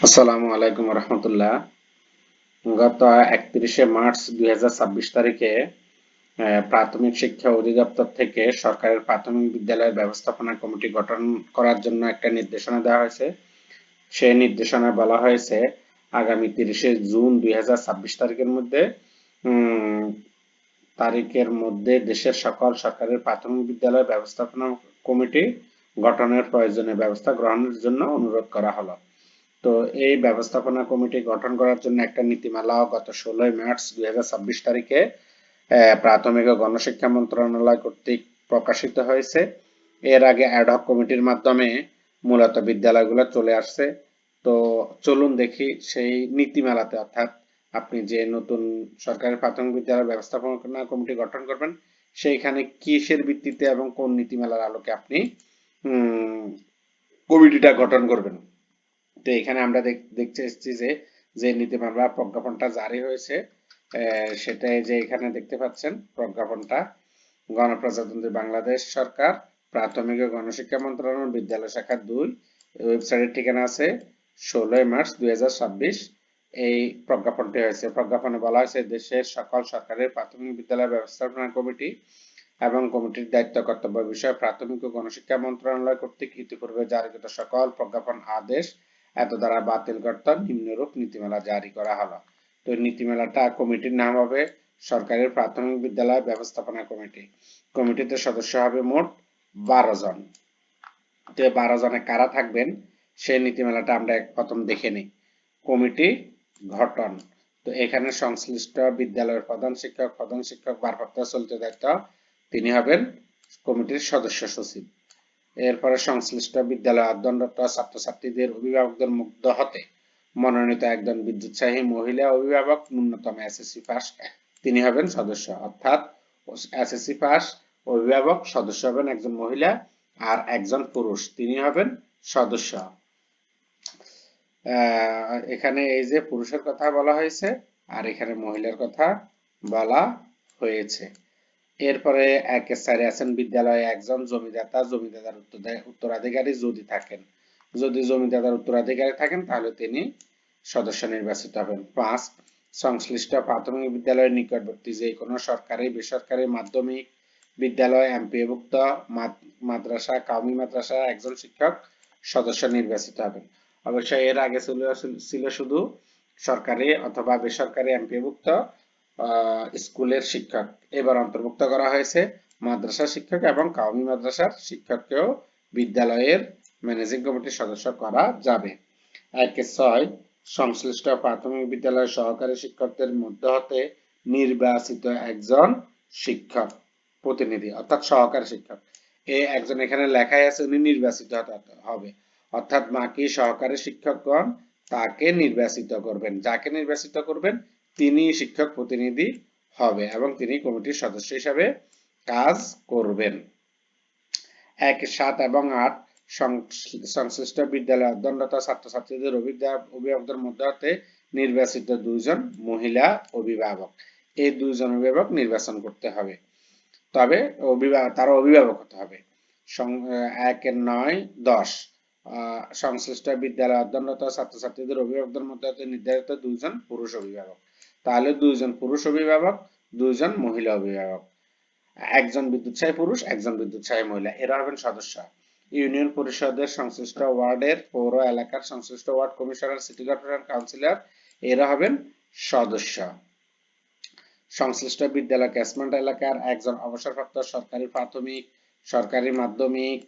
আসসালামু আলাইকুম রহমতুল্লাহ। গত 31শে মার্চ 2026 তারিখে প্রাথমিক শিক্ষা অধিদপ্তর থেকে সরকারের প্রাথমিক বিদ্যালয় ব্যবস্থাপনা কমিটি গঠন করার জন্য একটা নির্দেশনা দেওয়া হয়েছে। সেই নির্দেশনায় বলা হয়েছে আগামী 30শে জুন 2026 উম, তারিখের মধ্যে দেশের সকল সরকারের প্রাথমিক বিদ্যালয় ব্যবস্থাপনা কমিটি গঠনের প্রয়োজনীয় ব্যবস্থা গ্রহণের জন্য অনুরোধ করা হলো। তো এই ব্যবস্থাপনা কমিটি গঠন করার জন্য একটা নীতিমালাও গত 16ই মার্চ 2026 তারিখে প্রাথমিক ও গণশিক্ষা মন্ত্রণালয় কর্তৃক প্রকাশিত হয়েছে। এর আগে অ্যাডহক কমিটির মাধ্যমে মূলত বিদ্যালয়গুলো চলে আসছে। তো চলুন দেখি সেই নীতিমালাতে, অর্থাৎ আপনি যে নতুন সরকারি প্রাথমিক বিদ্যালয় ব্যবস্থাপনা কমিটি গঠন করবেন সেইখানে কিসের ভিত্তিতে এবং কোন নীতিমালার আলোকে আপনি কমিটিটা গঠন করবেন। তো এখানে আমরা দেখতে এসেছি যে যে নীতিমালা প্রজ্ঞাপনটা জারি হয়েছে, সেটাই যে এখানে দেখতে পাচ্ছেন প্রজ্ঞাপনটা। গণপ্রজাতন্ত্রী বাংলাদেশ সরকার প্রাথমিক ও গণশিক্ষা মন্ত্রণালয় বিদ্যালয় শাখা 2, ওয়েবসাইটের ঠিকানা আছে 16ই মার্চ 2026। এই প্রজ্ঞাপনটি হয়েছে। প্রজ্ঞাপনে বলা হয়েছে দেশের সকল সরকারের প্রাথমিক বিদ্যালয় ব্যবস্থাপনা কমিটি এবং কমিটির দায়িত্ব কর্তব্য বিষয়ে প্রাথমিক ও গণশিক্ষা মন্ত্রণালয় কর্তৃক ইতিপূর্বে জারিকৃত সকল প্রজ্ঞাপন আদেশ এত দ্বারা বাতিল করতে নিম্নরূপ নীতিমালা জারি করা হলো। তো নীতিমালাটা কমিটির নাম হবে সরকারের প্রাথমিক বিদ্যালয় ব্যবস্থাপনা কমিটি। কমিটিতে সদস্য হবে মোট 12 জন। তো 12 জনে কারা থাকবেন সেই নীতিমালাটা আমরা প্রথম দেখে নিই। কমিটি গঠন। তো এখানে সংশ্লিষ্ট বিদ্যালয়ের প্রধান শিক্ষক ভারপ্রাপ্ত চলতি দায়িত্ব তিনি হবেন কমিটির সদস্য সচিব। এরপরে সংশ্লিষ্ট বিদ্যালয়ে অধ্যয়নরত ছাত্রছাত্রীদের অভিভাবকদের মধ্য হতে মনোনীত একজন বিদ্যুৎসাহী মহিলা অভিভাবক ন্যূনতম এসএসসি পাস তিনি হবেন সদস্য। অর্থাৎ এসএসসি পাস অভিভাবক সদস্য হবেন একজন মহিলা আর একজন পুরুষ, তিনি হবেন সদস্য। এখানে এই যে পুরুষের কথা বলা হয়েছে আর এখানে মহিলার কথা বলা হয়েছে। এরপরে 1 এর আছেন বিদ্যালয়ে একজন জমিদাতার উত্তরাধিকারী যদি থাকেন। যদি জমিদাতার উত্তরাধিকারী থাকেন তাহলে তিনি সদস্য নির্বাচিত হবেন। 5, সংশ্লিষ্ট প্রাথমিক বিদ্যালয়ের নিকটবর্তী যে কোনো সরকারি বেসরকারি মাধ্যমিক বিদ্যালয় এমপিওভুক্ত মাদ্রাসা কওমি মাদ্রাসা একজন শিক্ষক সদস্য নির্বাচিত হবেন। অবশ্যই এর আগে ছিল শুধু সরকারি অথবা বেসরকারি এমপিওভুক্ত স্কুলের শিক্ষক। এবার অন্তর্ভুক্ত করা হয়েছে মাদ্রাসা শিক্ষক এবং কওমি মাদ্রাসার শিক্ষককেও বিদ্যালয়ের ম্যানেজিং কমিটির সদস্য করা যাবে। 1-6, সংশ্লিষ্ট প্রাথমিক বিদ্যালয়ের সহকারী শিক্ষকদের মধ্য হতে নির্বাচিত একজন শিক্ষক প্রতিনিধি, অর্থাৎ সহকারী শিক্ষক। একজন এখানে লেখাই আছে উনি নির্বাচিত হবে, অর্থাৎ বাকি সহকারী শিক্ষকগণ তাকে নির্বাচিত করবেন। যাকে নির্বাচিত করবেন তিনি শিক্ষক প্রতিনিধি হবে এবং তিনি কমিটির সদস্য হিসাবে কাজ করবেন। 1, 7 এবং 8, সংশ্লিষ্ট বিদ্যালয়ে অধ্যয়নরত ছাত্রছাত্রীদের অভিভাবকদের মধ্য হতে নির্বাচিত 2 জন মহিলা অভিভাবক। এই 2 জন অভিভাবক নির্বাচন করতে হবে, তবে তারা অভিভাবক হতে হবে। 1-9, 10, সংশ্লিষ্ট বিদ্যালয়ে অধ্যয়নরত ছাত্রছাত্রীদের অভিভাবকদের মধ্যে হতে নির্ধারিত 2 জন পুরুষ অভিভাবক। তাহলে 2 জন পুরুষ অভিভাবক, 2 জন মহিলা অভিভাবক, একজন বিদ্যুৎসাহী পুরুষ, একজন বিদ্যুৎসাহী মহিলা, এরা হবেন সদস্য। ইউনিয়ন পরিষদের সংশ্লিষ্ট ওয়ার্ডের পৌর এলাকার সংশ্লিষ্ট ward commissioner, city corporation councillor এরা হবেন সদস্য। সংশ্লিষ্ট বিদ্যালয় ক্যাচমেন্ট এলাকার একজন অবসরপ্রাপ্ত সরকারি প্রাথমিক, সরকারি মাধ্যমিক,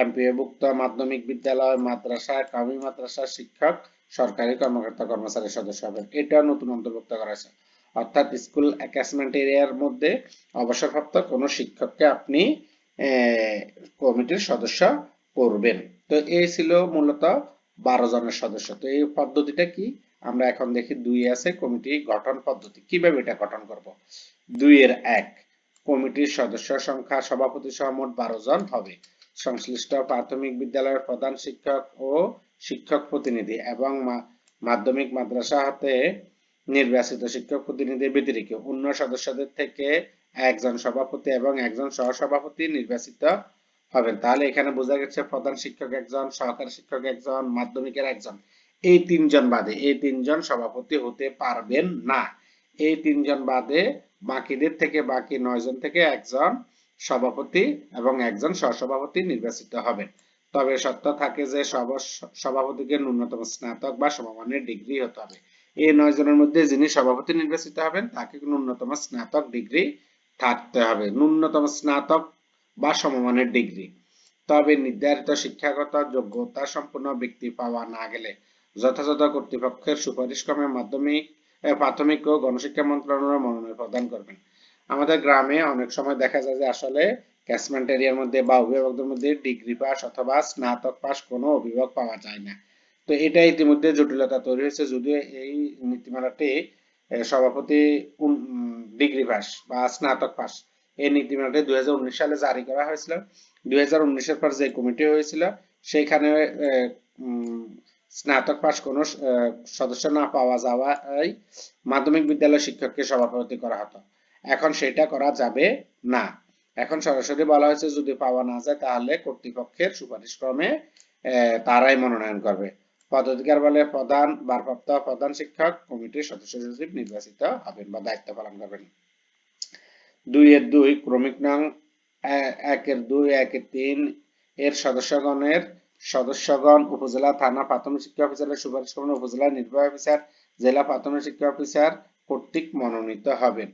এমপিওভুক্ত মাধ্যমিক বিদ্যালয়, মাদ্রাসা, কওমি মাদ্রাসার শিক্ষক, সরকারি কর্মকর্তা কর্মচারী সদস্য হবেন। এটা নতুন অন্তর্ভুক্ত করা হয়েছে। অর্থাৎ স্কুল ক্যাচমেন্ট এরিয়ার মধ্যে অবসরপ্রাপ্ত কোনো শিক্ষককে আপনি কমিটির সদস্য করবেন। তো এই ছিল মূলত 12 জনের সদস্য। তো এই পদ্ধতিটা কি আমরা এখন দেখি। 2 আছে কমিটি গঠন পদ্ধতি, কিভাবে এটা গঠন করব। 2-1, কমিটির সদস্য সংখ্যা সভাপতি সহ মোট 12 জন হবে। সংশ্লিষ্ট প্রাথমিক বিদ্যালয়ের প্রধান শিক্ষক ও শিক্ষক প্রতিনিধি এবং মাধ্যমিক মাদ্রাসা হতে নির্বাচিত শিক্ষক প্রতিনিধির ব্যতিরেকে অন্য সদস্যদের থেকে একজন সভাপতি এবং একজন সহসভাপতি নির্বাচিত হবেন। তাহলে এখানে বোঝা গেছে প্রধান শিক্ষক একজন, সহকারী শিক্ষক একজন, মাধ্যমিকের একজন, এই তিনজন বাদে এই তিনজন সভাপতি হতে পারবেন না। এই তিনজন বাদে বাকিদের থেকে বাকি 9 জন থেকে একজন সভাপতি এবং একজন সহসভাপতি নির্বাচিত হবেন। তবে শর্ত থাকে যে সভাপতিকে ন্যূনতম স্নাতক বা সমমানের ডিগ্রি হতে হবে। এই 9 জনের মধ্যে যিনি সভাপতি নির্বাচিত হবেন তাকে ন্যূনতম স্নাতক ডিগ্রি থাকতে হবে, ন্যূনতম স্নাতক বা সমমানের ডিগ্রি। তবে নির্ধারিত শিক্ষাগত যোগ্যতা সম্পন্ন ব্যক্তি পাওয়া না গেলে যথাযথ কর্তৃপক্ষের সুপারিশক্রমে প্রাথমিক ও গণশিক্ষা মন্ত্রণালয় মনোনয়ন প্রদান করবেন। আমাদের গ্রামে অনেক সময় দেখা যায় যে আসলে ক্যাচমেন্ট এরিয়ার মধ্যে বা অভিভাবকদের মধ্যে ডিগ্রি পাস অথবা স্নাতক পাস কোনো অভিভাবক পাওয়া যায় না। তো এটা ইতিমধ্যে জটিলতা তৈরি হয়েছে, যদিও এই নীতিমালাটি সভাপতি ডিগ্রি পাস বা স্নাতক পাস এই নীতিমালাটি 2019 সালে জারি করা হয়েছিল। 2019-এর পর যে কমিটি হয়েছিল সেখানে স্নাতক পাস কোনো সদস্য না পাওয়া যাওয়ায় মাধ্যমিক বিদ্যালয় শিক্ষককে সভাপতি করা হতো। এখন সেটা করা যাবে না। এখন সরাসরি বলা হয়েছে যদি পাওয়া না যায় তাহলে কর্তৃপক্ষের সুপারিশ ক্রমে তারাই মনোনয়ন করবে। পদাধিকার বলে প্রধান, ভারপ্রাপ্ত প্রধান শিক্ষক কমিটির সদস্য সচিব নির্বাচিত হবেন বা দায়িত্ব পালন করবেন। 2-2 ক্রমিক নং 1-2, 1-3 এর সদস্যগণ উপজেলা, থানা, প্রাথমিক শিক্ষা অফিসারের সুপারিশ ক্রমে উপজেলা নির্বাহী অফিসার, জেলা প্রাথমিক শিক্ষা অফিসার কর্তৃক মনোনীত হবেন।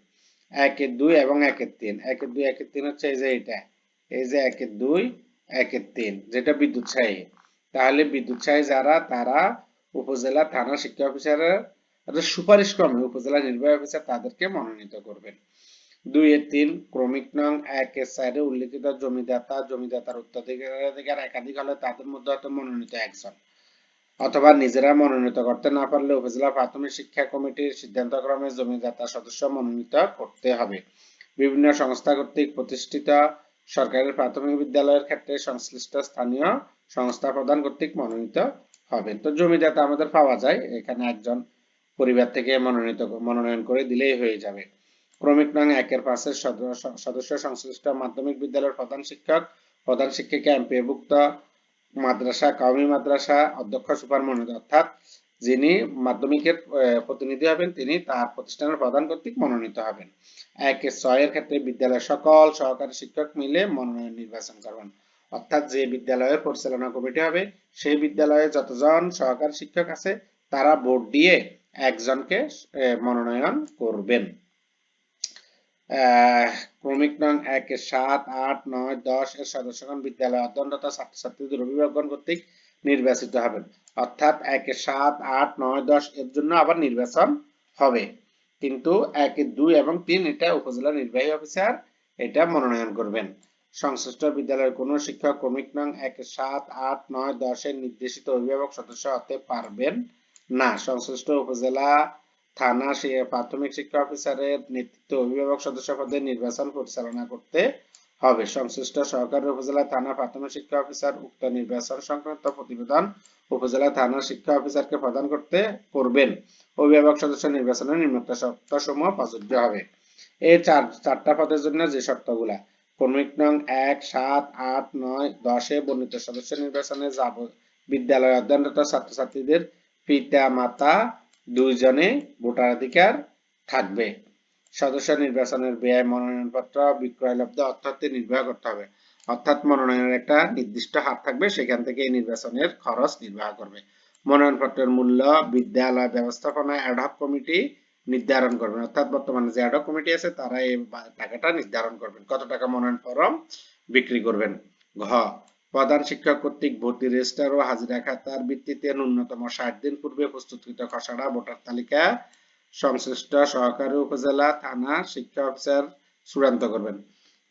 1-2 এবং 1-3, 1-2, 1-3 হচ্ছে এই যে এটা, এই যে 1-2, 1-3 যেটা বিদ্যুৎসাহী। তাহলে বিদ্যুৎসাহী যারা তারা উপজেলা, থানা শিক্ষা অফিসারের সুপারিশ ক্রমে উপজেলা নির্বাহী অফিসার তাদেরকে মনোনীত করবেন। 2-3 ক্রমিক নং 1-4 উল্লিখিত জমিদাতার উত্তরাধিকার একাধিক হলে তাদের মধ্যে হতে মনোনীত একজন অথবা নিজেরা মনোনীত করতে না পারলে উপজেলা প্রাথমিক শিক্ষা কমিটির সিদ্ধান্তক্রমে জমিদাতা সদস্য মনোনীত করতে হবে। বিভিন্ন সংস্থা কর্তৃক প্রতিষ্ঠিত সরকারি প্রাথমিক বিদ্যালয়ের ক্ষেত্রে সংশ্লিষ্ট স্থানীয় সংস্থা প্রধান কর্তৃক মনোনীত হবে। তো জমিদাতা আমাদের পাওয়া যায়, এখানে একজন পরিবার থেকে মনোনয়ন করে দিলেই হয়ে যাবে। ক্রমিক নং 1-5 সদস্য সংশ্লিষ্ট মাধ্যমিক বিদ্যালয়ের প্রধান শিক্ষক, প্রধান শিক্ষিকা, এমপিওভুক্ত মাদ্রাসা, কওমি মাদ্রাসা অধ্যক্ষ সুপার মনোনীত, অর্থাৎ যিনি মাধ্যমিকের প্রতিনিধি হবেন তিনি তার প্রতিষ্ঠানের প্রধান কর্তৃক মনোনীত হবেন। 1-6 এর ক্ষেত্রে বিদ্যালয়ের সকল সহকারী শিক্ষক মিলে মনোনয়ন নির্বাচন করবেন, অর্থাৎ যে বিদ্যালয়ের পরিচালনা কমিটি হবে সেই বিদ্যালয়ে যতজন সহকারী শিক্ষক আছে তারা ভোট দিয়ে একজনকে মনোনয়ন করবেন। ক্রমিক নং 1-7, 8, 9, 10 এর সদস্যগণ বিদ্যালয়ে অধ্যয়নরত ছাত্রছাত্রীদের অভিভাবকগণ কর্তৃক নির্বাচিত হবেন, অর্থাৎ 1-7, 8, 9, 10 এর জন্য আবার নির্বাচন হবে, কিন্তু 1-2 এবং 3 এটা উপজেলা নির্বাহী অফিসার এটা মনোনয়ন করবেন। সংশ্লিষ্ট বিদ্যালয়ের কোন শিক্ষক ক্রমিক নং 1-7, 8, 9, 10 এর নির্দেশিত অভিভাবক সদস্য হতে পারবেন না। সংশ্লিষ্ট উপজেলা, থানা প্রাথমিক শিক্ষা অফিসারের নেতৃত্বে অভিভাবক সদস্য পদে নির্বাচন পরিচালনা করতে হবে। সংশ্লিষ্ট সহকারী উপজেলা, থানা প্রাথমিক শিক্ষা অফিসার উক্ত নির্বাচন সংক্রান্ত প্রতিবেদন উপজেলা, থানা শিক্ষা অফিসারকে প্রদান করবেন। অভিভাবক সদস্য নির্বাচনের নিম্নোক্ত শর্তসমূহ প্রযোজ্য হবে। এই চারটা পদের জন্য যে শর্তগুলা ক্রমিক নং 1-7, 8, 9, 10 এ বর্ণিত সদস্য নির্বাচনে বিদ্যালয়ে অধ্যয়নরত ছাত্রছাত্রীদের পিতা মাতা দুইজনে ভোটাধিকার থাকবে। সদস্য নির্বাচনের ব্যয় মনোনয়নপত্র বিক্রয়লব্ধ অর্থে নির্বাহ করতে হবে, অর্থাৎ মনোনয়নের একটা নির্দিষ্ট হার থাকবে সেখান থেকে এই নির্বাচনের খরচ নির্বাহ করবে। মনোনয়নপত্রের মূল্য বিদ্যালয় ব্যবস্থাপনা অ্যাডহক কমিটি নির্ধারণ করবেন, অর্থাৎ বর্তমানে যে অ্যাডহক কমিটি আছে তারা এই টাকাটা নির্ধারণ করবেন কত টাকা মনোনয়ন ফরম বিক্রি করবেন। ঘ প্রধান শিক্ষক কর্তৃক ভর্তি রেজিস্টার ও হাজিরা খাতার ভিত্তিতে ন্যূনতম 60 দিন পূর্বে প্রস্তুতকৃত খসড়া ভোটার তালিকা সংশ্লিষ্ট সহকারী উপজেলা, থানা শিক্ষা অফিসার চূড়ান্ত করবেন।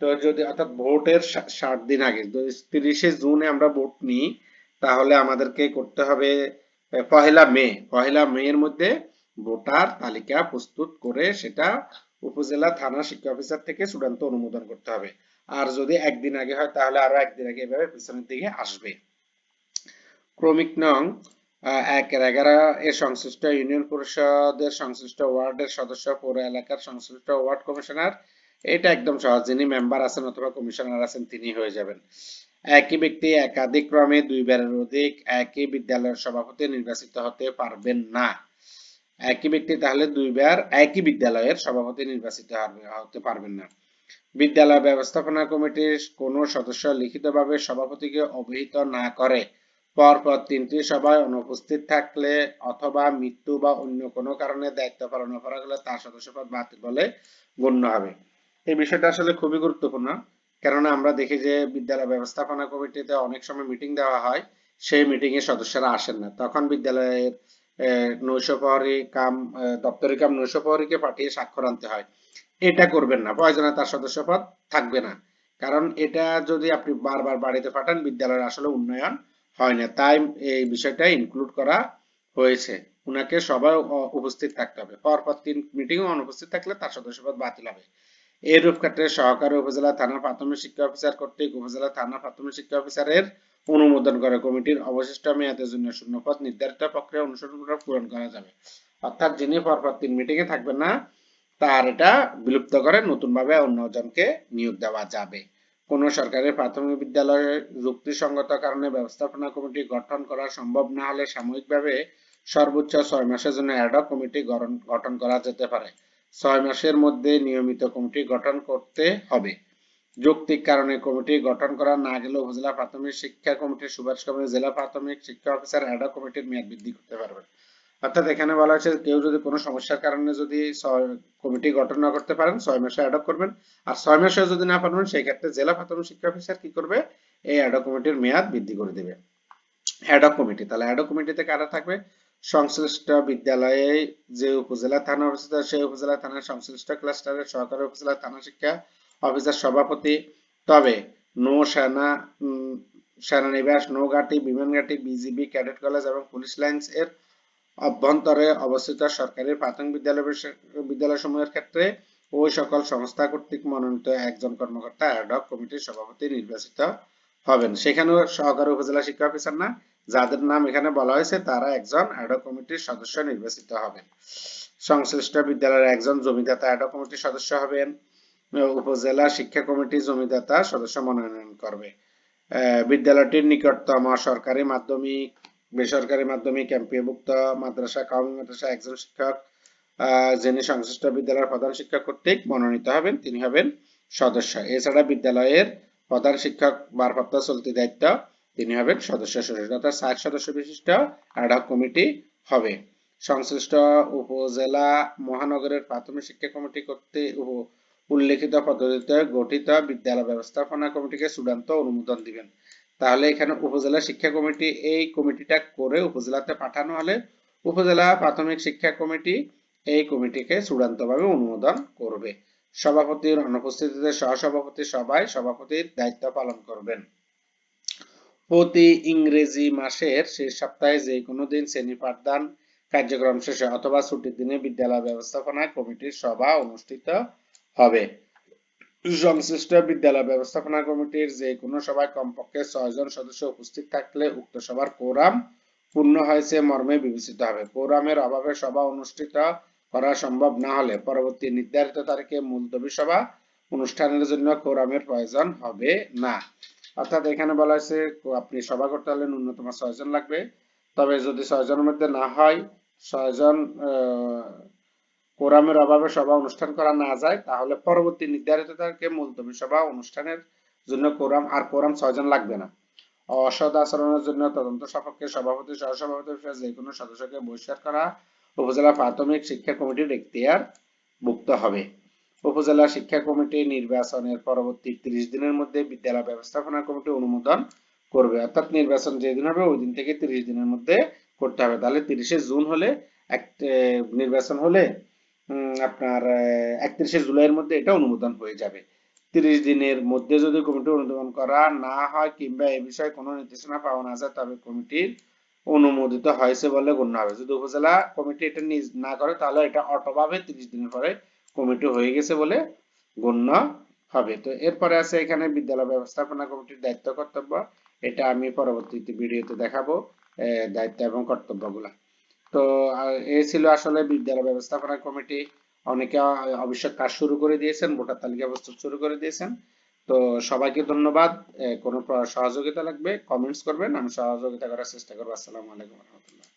তো যদি অর্থাৎ ভোটের 60 দিন আগে, 30শে জুনে আমরা ভোট নিই তাহলে আমাদেরকে করতে হবে পহেলা মে এর মধ্যে ভোটার তালিকা প্রস্তুত করে সেটা উপজেলা, থানা শিক্ষা অফিসার থেকে চূড়ান্ত অনুমোদন করতে হবে। আর যদি একদিন আগে হয় তাহলে আরো একদিন আগে এভাবে পিছনের দিকে আসবে। ক্রমিক নং 1-11 এর সংশ্লিষ্ট ইউনিয়ন পরিষদের সংশ্লিষ্ট ওয়ার্ডের সদস্য, পৌর এলাকার সংশ্লিষ্ট ওয়ার্ড কমিশনার, এটা একদম সহজ, যিনি মেম্বার আছেন অথবা কমিশনার আছেন তিনি হয়ে যাবেন। একই ব্যক্তি একাধিক্রমে দুইবারের অধিক একই বিদ্যালয়ের সভাপতি নির্বাচিত হতে পারবেন না। একই ব্যক্তি তাহলে দুইবার একই বিদ্যালয়ের সভাপতি নির্বাচিত হতে পারবেন না। বিদ্যালয় ব্যবস্থাপনা কমিটির কোনো সদস্য লিখিতভাবে সভাপতিকে অবহিত না করে পরপর 3টি সভায় অনুপস্থিত থাকলে অথবা মৃত্যু বা অন্য কোনো কারণে দায়িত্ব পালন করা গেলে তার সদস্যপদ বাতিল বলে গণ্য হবে। এই বিষয়টা আসলে খুবই গুরুত্বপূর্ণ, কেননা আমরা দেখি যে বিদ্যালয় ব্যবস্থাপনা কমিটিতে অনেক সময় মিটিং দেওয়া হয়, সেই মিটিং এ সদস্যরা আসেন না, তখন বিদ্যালয়ের নৈশপ্রহরী কাম দপ্তরি কাম নৈশপ্রহরীকে পাঠিয়ে স্বাক্ষর আনতে হয়। এটা করবেন না, প্রয়োজনে তার সদস্যপদ থাকবে না, কারণ এটা যদি আপনি বারবার বাড়িতে পাঠান বিদ্যালয়ের আসলে উন্নয়ন হয় না, তাই এই বিষয়টা ইনক্লুড করা হয়েছে। উনাকে সবাই উপস্থিত থাকতে হবে, পরপর 3 মিটিং এ অনুপস্থিত থাকলে তার সদস্যপদ বাতিল হবে। এরূপ ক্ষেত্রে সহকারী উপজেলা থানা প্রাথমিক শিক্ষা অফিসার কর্তৃক উপজেলা থানা প্রাথমিক শিক্ষা অফিসারের অনুমোদন করে কমিটির অবশিষ্ট মেয়াদের জন্য শূন্যপদ নির্ধারিত প্রক্রিয়া অনুসরণ করে পূরণ করা যাবে। অর্থাৎ যিনি পরপর 3 মিটিং এ থাকবেন না, তার এটা বিলুপ্ত করে নতুনভাবে অন্যজনকে নিয়োগ দেওয়া যাবে। কোন সরকারি প্রাথমিক বিদ্যালয়ে যুক্তিসঙ্গত কারণে ব্যবস্থাপনা কমিটি গঠন করা সম্ভব না হলে সাময়িকভাবে সর্বোচ্চ 6 মাসের জন্য অ্যাডহক কমিটি গঠন করা যেতে পারে। 6 মাসের মধ্যে নিয়মিত কমিটি গঠন করতে হবে। যৌক্তিক কারণে কমিটি গঠন করা না গেলে উপজেলা প্রাথমিক শিক্ষা কমিটির সুপারিশ ক্রমে জেলা প্রাথমিক শিক্ষা অফিসার অ্যাডহক কমিটির মেয়াদ বৃদ্ধি করতে পারবেন। অর্থাৎ এখানে বলা হয়েছে কেউ যদি কোনো সমস্যার কারণে যদি কমিটি গঠন না করতে পারেন 6 মাসে অ্যাডহক করবেন, আর 6 মাসে যদি না পারবেন সেই ক্ষেত্রে জেলা প্রাথমিক শিক্ষা অফিসার কি করবে, এই অ্যাডহক কমিটির মেয়াদ বৃদ্ধি করে দেবে। অ্যাডহক কমিটি, তাহলে অ্যাডহক কমিটিতে কারা থাকবে? সংশ্লিষ্ট বিদ্যালয়ে যে উপজেলা থানা অবস্থিত সেই উপজেলা থানার সংশ্লিষ্ট ক্লাস্টারের সহকারী উপজেলা থানা শিক্ষা অফিসার সভাপতি। তবে নৌ সেনানিবাস, নৌঘাটি, বিমানঘাটি, বিজিবি, ক্যাডেট কলেজ এবং পুলিশ লাইন্স এর অভ্যন্তরে অবস্থিত সরকারি প্রাথমিক বিদ্যালয়সমূহের ক্ষেত্রে ওই সকল সংস্থা কর্তৃক মনোনীত একজন কর্মকর্তা অ্যাডহক কমিটির সভাপতি নির্বাচিত হবেন। সেখানেও সহকারী উপজেলা শিক্ষা অফিসার না, যাদের নাম এখানে বলা হয়েছে তারা একজন অ্যাডহক কমিটির সদস্য নির্বাচিত হবেন। সংশ্লিষ্ট বিদ্যালয়ের একজন জমিদাতা অ্যাডহক কমিটির সদস্য হবেন। উপজেলা শিক্ষা কমিটি জমিদাতা সদস্য মনোনয়ন করবে। বিদ্যালয়টির নিকটতম সরকারি মাধ্যমিক, বেসরকারি মাধ্যমিক, এমপিওভুক্ত মাদ্রাসা, কওমি মাদ্রাসা একজন শিক্ষক যিনি সংশ্লিষ্ট বিদ্যালয়ের প্রধান শিক্ষক কর্তৃক মনোনীত হবেন তিনি হবেন সদস্য। এছাড়া বিদ্যালয়ের প্রধান শিক্ষক ভারপ্রাপ্ত চলতি দায়িত্ব তিনি হবেন সদস্য সদস্য, অর্থাৎ 60 সদস্য বিশিষ্ট অ্যাডহক কমিটি হবে। সংশ্লিষ্ট উপজেলা মহানগরের প্রাথমিক শিক্ষা কমিটি কর্তৃক উল্লেখিত পদ্ধতিতে গঠিত বিদ্যালয় ব্যবস্থাপনা কমিটিকে চূড়ান্ত অনুমোদন দিবেন। তাহলে এখানে উপজেলা শিক্ষা কমিটি এই কমিটিটা করে উপজেলাতে পাঠানো হলে উপজেলা প্রাথমিক শিক্ষা কমিটি এই কমিটিকে চূড়ান্তভাবে অনুমোদন করবে। সভাপতির অনুপস্থিতিতে সহসভাপতি সভায় সভাপতির দায়িত্ব পালন করবেন। প্রতি ইংরেজি মাসের শেষ সপ্তাহে যে কোনো দিন শ্রেণী পাঠদান কার্যক্রম শেষে অথবা ছুটির দিনে বিদ্যালয় ব্যবস্থাপনা কমিটির সভা অনুষ্ঠিত হবে। সংশ্লিষ্ট বিদ্যালয় ব্যবস্থাপনা কমিটির যে কোনো সভায় কমপক্ষে 6 জন সদস্য উপস্থিত থাকলে উক্ত সভার কোরাম পূর্ণ হয়েছে মর্মে বিবেচিত হবে। কোরামের অভাবে সভা অনুষ্ঠিত করা সম্ভব না হলে পরবর্তী নির্ধারিত তারিখে মুলতবি সভা অনুষ্ঠানের জন্য কোরামের প্রয়োজন হবে না। অর্থাৎ এখানে বলা হয়েছে আপনি সভা করতে হলে ন্যূনতম 6 জন লাগবে, তবে যদি 6 জনের মধ্যে না হয়, 6 জন কোরামের অভাবে সভা অনুষ্ঠান করা না যায়, তাহলে পরবর্তী নির্ধারিত তারিখে মুলতবি সভা অনুষ্ঠানের জন্য কোরাম 6 জন লাগবে না। অসৎ আচরণের জন্য তদন্ত সাপেক্ষে সভাপতি সহসভাপতি যে কোনো সদস্যকে বহিষ্কার করা উপজেলা প্রাথমিক শিক্ষা কমিটির এখতিয়ার ভুক্ত হবে। উপজেলা শিক্ষা কমিটি নির্বাচনের পরবর্তী 30 দিনের মধ্যে বিদ্যালয় ব্যবস্থাপনা কমিটি অনুমোদন করবে। অর্থাৎ নির্বাচন যেদিন হবে ওই দিন থেকে 30 দিনের মধ্যে করতে হবে। তাহলে 30শে জুন হলে নির্বাচন হলে আপনার 31শে জুলাইয়ের মধ্যে এটা অনুমোদন হয়ে যাবে। 30 দিনের মধ্যে যদি কমিটি অনুমোদন করা না হয় কিংবা এ বিষয়ে কোনো নির্দেশনা পাওয়া না যায় তবে কমিটির অনুমোদিত হয়েছে বলে গণ্য হবে। যদি উপজেলা কমিটি এটা না করে তাহলে এটা অটোভাবে 30 দিনের পরে কমিটি হয়ে গেছে বলে গণ্য হবে। তো এরপরে আছে এখানে বিদ্যালয় ব্যবস্থাপনা কমিটির দায়িত্ব কর্তব্য, এটা আমি পরবর্তীতে ভিডিওতে দেখাবো দায়িত্ব এবং কর্তব্যগুলা। তো এই ছিল আসলে বিদ্যালয় ব্যবস্থাপনা কমিটি। অনেকে অবশ্য কাজ শুরু করে দিয়েছেন, ভোটার তালিকা প্রস্তুত শুরু করে দিয়েছেন। তো সবাইকে ধন্যবাদ। কোনো সহযোগিতা লাগবে কমেন্টস করবেন, আমি সহযোগিতা করার চেষ্টা করবো। আসসালামু আলাইকুম রহমতুল্লাহ।